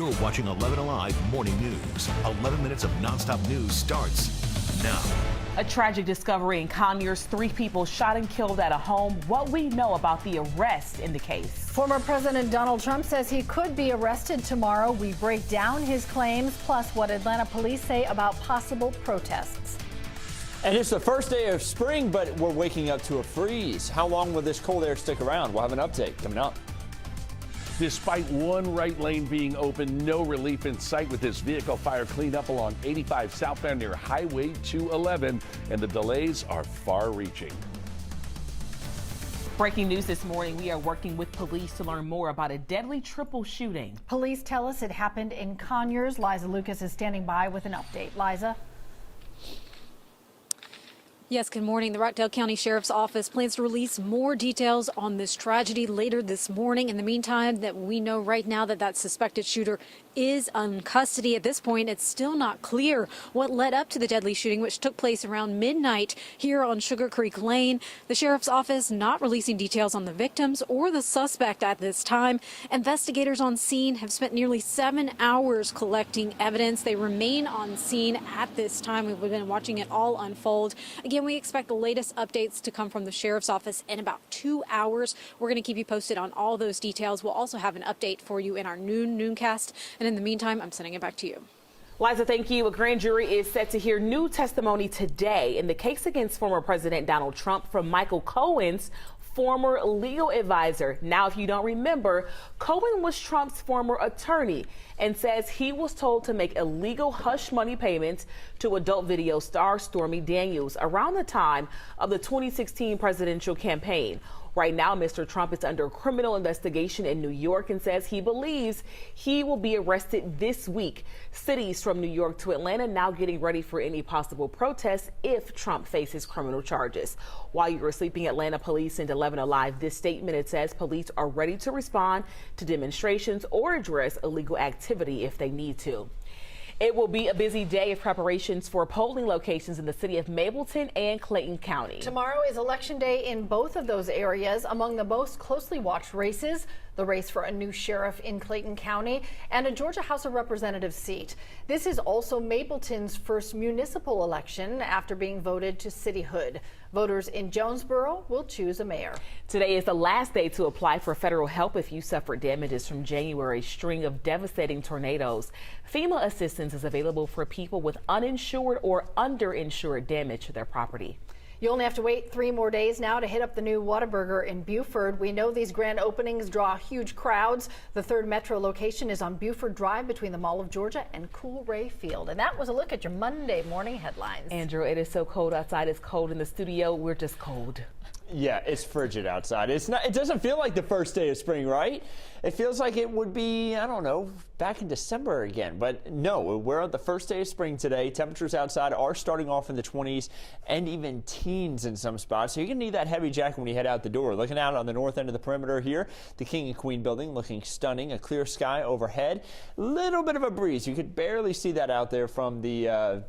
You're watching 11 Alive Morning News. 11 minutes of nonstop news starts now. A tragic discovery in Conyers. 3 people shot and killed at a home. What we know about the arrest in the case. Former President Donald Trump says he could be arrested tomorrow. We break down his claims, plus what Atlanta police say about possible protests. And it's the first day of spring, but we're waking up to a freeze. How long will this cold air stick around? We'll have an update coming up. Despite one right lane being open, no relief in sight with this vehicle fire cleanup along 85 southbound near Highway 211, and the delays are far-reaching. Breaking news this morning, we are working with police to learn more about a deadly triple shooting. Police tell us it happened in Conyers. Liza Lucas is standing by with an update. Liza? Yes, good morning. The Rockdale County Sheriff's Office plans to release more details on this tragedy later this morning. In the meantime, that we know right now that suspected shooter is in custody. At this point, it's still not clear what led up to the deadly shooting, which took place around midnight here on Sugar Creek Lane. The Sheriff's Office not releasing details on the victims or the suspect at this time. Investigators on scene have spent nearly 7 hours collecting evidence. They remain on scene at this time. We've been watching it all unfold. Again, we expect the latest updates to come from the Sheriff's Office in about 2 hours. We're going to keep you posted on all those details. We'll also have an update for you in our nooncast. And in the meantime, I'm sending it back to you. Liza, thank you. A grand jury is set to hear new testimony today in the case against former President Donald Trump from Michael Cohen's former legal advisor. Now, if you don't remember, Cohen was Trump's former attorney and says he was told to make illegal hush money payments to adult video star Stormy Daniels around the time of the 2016 presidential campaign. Right now, Mr. Trump is under criminal investigation in New York and says he believes he will be arrested this week. Cities from New York to Atlanta now getting ready for any possible protests if Trump faces criminal charges. While you were sleeping, Atlanta police sent 11 Alive this statement. It says police are ready to respond to demonstrations or address illegal activity if they need to. It will be a busy day of preparations for polling locations in the city of Mableton and Clayton County. Tomorrow is election day in both of those areas. Among the most closely watched races, the race for a new sheriff in Clayton County and a Georgia House of Representatives seat. This is also Mableton's first municipal election after being voted to cityhood. Voters in Jonesboro will choose a mayor. Today is the last day to apply for federal help if you suffered damages from January's string of devastating tornadoes. FEMA assistance is available for people with uninsured or underinsured damage to their property. You only have to wait 3 more days now to hit up the new Whataburger in Buford. We know these grand openings draw huge crowds. The third metro location is on Buford Drive between the Mall of Georgia and Coolray Field. And that was a look at your Monday morning headlines. Andrew, it is so cold outside. It's cold in the studio. We're just cold. Yeah, it's frigid outside. It's not. It doesn't feel like the first day of spring, right? It feels like it would be, I don't know, back in December again. But no, we're on the first day of spring today. Temperatures outside are starting off in the 20s and even teens in some spots. So you're going to need that heavy jacket when you head out the door. Looking out on the north end of the perimeter here, the King and Queen building looking stunning. A clear sky overhead. Little bit of a breeze. You could barely see that out there from the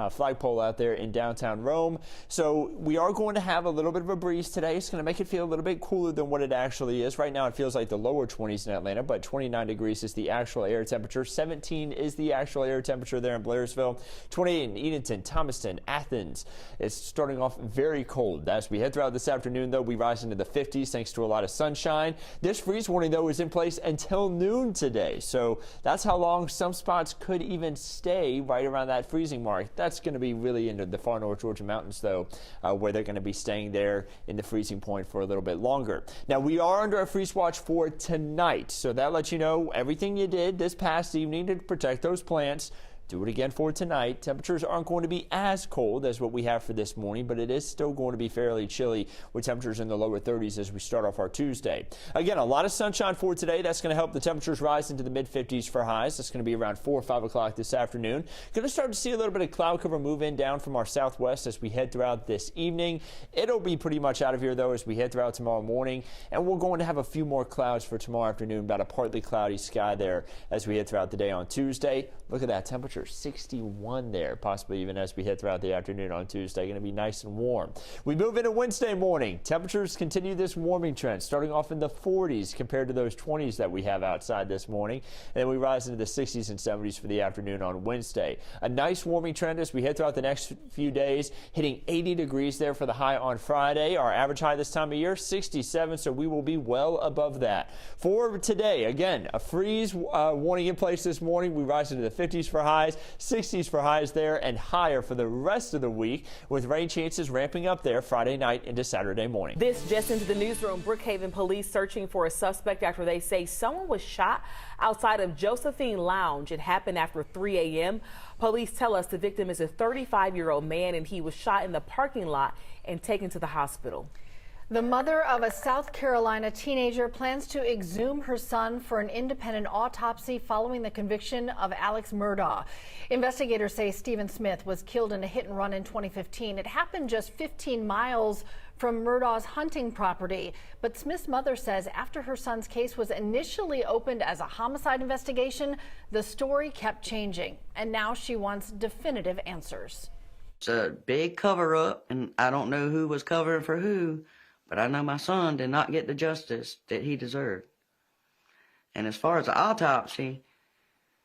flagpole out there in downtown Rome. So we are going to have a little bit of a breeze today. It's going to make it feel a little bit cooler than what it actually is. Right now it feels like the lower 20s in Atlanta, but 29 degrees is the actual air temperature. 17 is the actual air temperature there in Blairsville. 28 in Edenton, Thomaston, Athens. It's starting off very cold. As we head throughout this afternoon, though, we rise into the 50s thanks to a lot of sunshine. This freeze warning, though, is in place until noon today. So that's how long some spots could even stay right around that freezing mark. That's going to be really into the far north Georgia mountains, though, where they're going to be staying there in the freezing point for a little bit longer. Now, we are under a freeze watch for tonight, so that lets you know everything you did this past evening to protect those plants. Do it again for tonight. Temperatures aren't going to be as cold as what we have for this morning, but it is still going to be fairly chilly with temperatures in the lower 30s as we start off our Tuesday. Again, a lot of sunshine for today. That's going to help the temperatures rise into the mid-50s for highs. That's going to be around 4 or 5 o'clock this afternoon. Going to start to see a little bit of cloud cover move in down from our southwest as we head throughout this evening. It'll be pretty much out of here, though, as we head throughout tomorrow morning. And we're going to have a few more clouds for tomorrow afternoon, about a partly cloudy sky there as we head throughout the day on Tuesday. Look at that temperature. temperature 61 there, possibly even as we head throughout the afternoon on Tuesday. Going to be nice and warm. We move into Wednesday morning. Temperatures continue this warming trend, starting off in the 40s compared to those 20s that we have outside this morning. And then we rise into the 60s and 70s for the afternoon on Wednesday. A nice warming trend as we head throughout the next few days, hitting 80 degrees there for the high on Friday. Our average high this time of year, 67, so we will be well above that. For today, again, a freeze warning in place this morning. We rise into the 50s for highs, 60s for highs there, and higher for the rest of the week, with rain chances ramping up there Friday night into Saturday morning. This just into the newsroom. Brookhaven police searching for a suspect after they say someone was shot outside of Josephine Lounge. It happened after 3 a.m. Police tell us the victim is a 35-year-old man, and he was shot in the parking lot and taken to the hospital. The mother of a South Carolina teenager plans to exhume her son for an independent autopsy following the conviction of Alex Murdaugh. Investigators say Stephen Smith was killed in a hit and run in 2015. It happened just 15 miles from Murdaugh's hunting property. But Smith's mother says after her son's case was initially opened as a homicide investigation, the story kept changing. And now she wants definitive answers. It's a big cover-up, and I don't know who was covering for who. But I know my son did not get the justice that he deserved. And as far as the autopsy,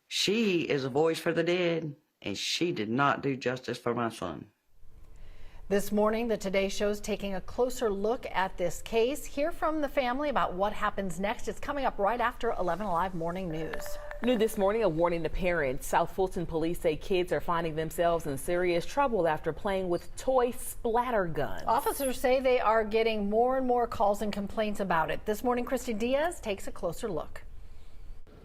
she is a voice for the dead, and she did not do justice for my son. This morning, the Today Show's taking a closer look at this case. Hear from the family about what happens next. It's coming up right after 11 Alive Morning News. New this morning, a warning to parents. South Fulton police say kids are finding themselves in serious trouble after playing with toy splatter guns. Officers say they are getting more and more calls and complaints about it. This morning, Christy Diaz takes a closer look.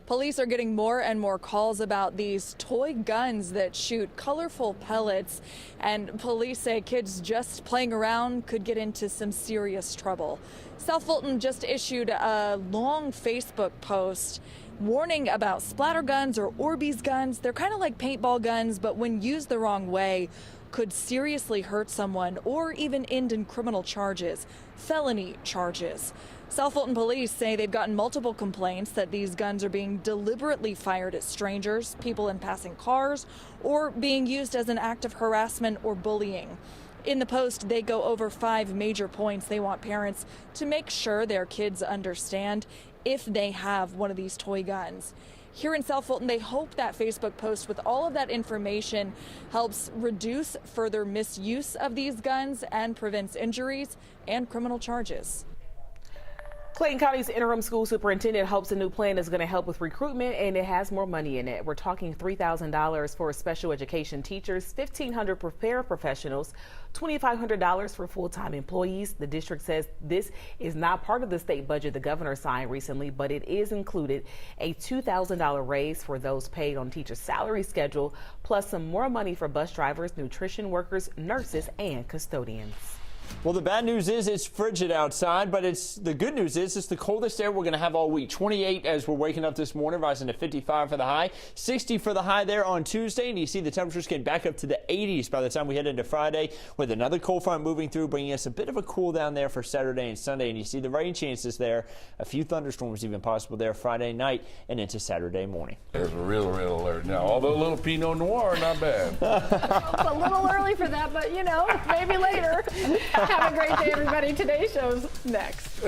Police are getting more and more calls about these toy guns that shoot colorful pellets, and police say kids just playing around could get into some serious trouble. South Fulton just issued a long Facebook post warning about splatter guns or Orbeez guns. They're kind of like paintball guns, but when used the wrong way, could seriously hurt someone or even end in criminal charges, felony charges. South Fulton police say they've gotten multiple complaints that these guns are being deliberately fired at strangers, people in passing cars, or being used as an act of harassment or bullying. In the post, they go over 5 major points they want parents to make sure their kids understand if they have one of these toy guns. Here in South Fulton, they hope that Facebook post with all of that information helps reduce further misuse of these guns and prevents injuries and criminal charges. Clayton County's interim school superintendent hopes a new plan is going to help with recruitment, and it has more money in it. We're talking $3,000 for special education teachers, $1,500 for paraprofessionals, $2,500 for full-time employees. The district says this is not part of the state budget the governor signed recently, but it is included a $2,000 raise for those paid on teacher salary schedule, plus some more money for bus drivers, nutrition workers, nurses, and custodians. Well, the bad news is it's frigid outside, but the good news is it's the coldest air we're going to have all week. 28 as we're waking up this morning, rising to 55 for the high, 60 for the high there on Tuesday, and you see the temperatures getting back up to the 80s by the time we head into Friday, with another cold front moving through, bringing us a bit of a cool down there for Saturday and Sunday, and you see the rain chances there, a few thunderstorms even possible there Friday night and into Saturday morning. There's a real alert now, although a little Pinot Noir, not bad. It's a little early for that, but you know, maybe later. Have a great day, everybody. Today's Show's next.